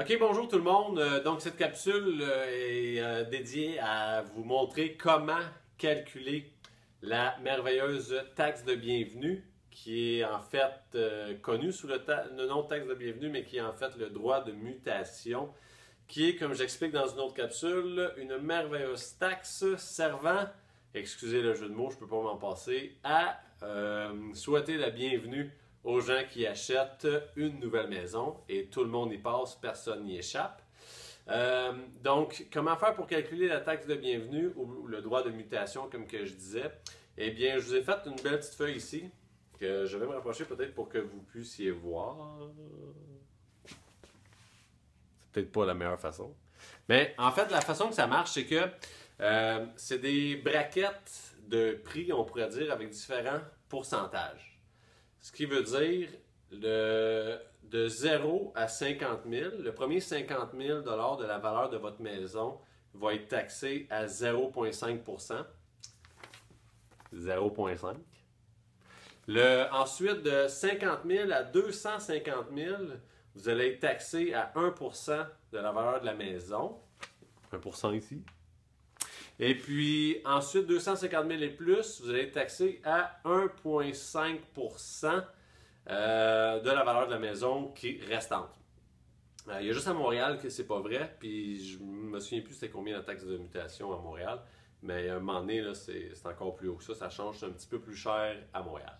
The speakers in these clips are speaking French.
Ok, bonjour tout le monde. Donc cette capsule est dédiée à vous montrer comment calculer la merveilleuse taxe de bienvenue, qui est en fait connue sous le nom de taxe de bienvenue, mais qui est en fait le droit de mutation, qui est, comme j'explique dans une autre capsule, une merveilleuse taxe servant, excusez le jeu de mots, je ne peux pas m'en passer, à souhaiter la bienvenue aux gens qui achètent une nouvelle maison, et tout le monde y passe, personne n'y échappe. Donc, comment faire pour calculer la taxe de bienvenue ou le droit de mutation, comme que je disais? Eh bien, je vous ai fait une belle petite feuille ici, que je vais me rapprocher peut-être pour que vous puissiez voir. C'est peut-être pas la meilleure façon. Mais en fait, la façon que ça marche, c'est que c'est des braquettes de prix, on pourrait dire, avec différents pourcentages. Ce qui veut dire de 0 à 50 000, le premier 50 000 de la valeur de votre maison va être taxé à 0,5 0,5. Ensuite, de 50 000 à 250 000, vous allez être taxé à 1 de la valeur de la maison. 1 ici. Et puis, ensuite, 250 000 et plus, vous allez être taxé à 1,5 de la valeur de la maison qui est restante. Il y a juste à Montréal que c'est pas vrai, puis je me souviens plus c'était combien la taxe de mutation à Montréal, mais à un moment donné, c'est encore plus haut que ça change, c'est un petit peu plus cher à Montréal.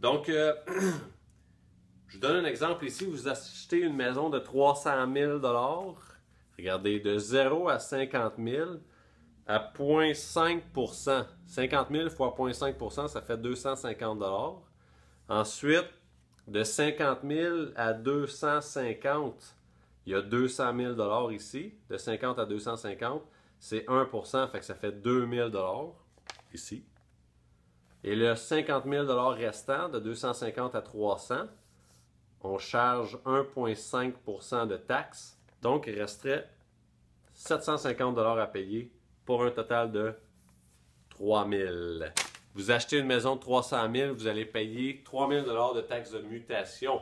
Donc, je vous donne un exemple ici, vous achetez une maison de 300 000 $, regardez, de 0 à 50 000 à 0,5 50 000 fois 0,5 ça fait 250 $. Ensuite, de 50 000 à 250, il y a 200 000 $ ici. De 50 à 250, c'est 1 fait que ça fait 2 000 $ ici. Et le 50 000 $ restant, de 250 à 300, on charge 1,5 de taxes. Donc, il resterait 750 $ à payer pour un total de 3 000 $. Vous achetez une maison de 300 000, vous allez payer 3 000 $ de taxes de mutation,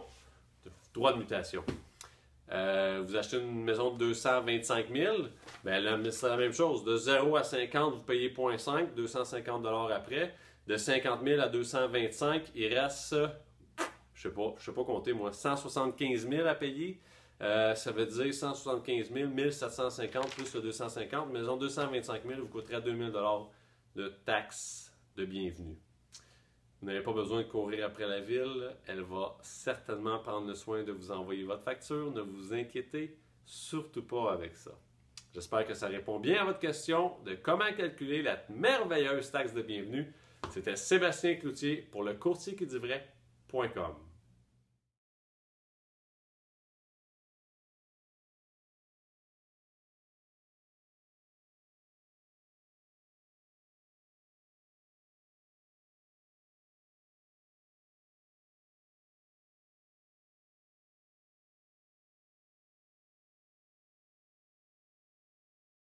de droit de mutation. Vous achetez une maison de 225 000, bien, c'est la même chose. De 0 à 50, vous payez 0,5, 250 $ après. De 50 000 à 225, il reste, je ne sais pas compter moi, 175 000 à payer. Ça veut dire 175 000, 1750 plus le 250. Maison de 225 000 vous coûterait 2 000 $ de taxes de bienvenue. Vous n'avez pas besoin de courir après la ville. Elle va certainement prendre le soin de vous envoyer votre facture. Ne vous inquiétez surtout pas avec ça. J'espère que ça répond bien à votre question de comment calculer la merveilleuse taxe de bienvenue. C'était Sébastien Cloutier pour le courtierquidivrait.com.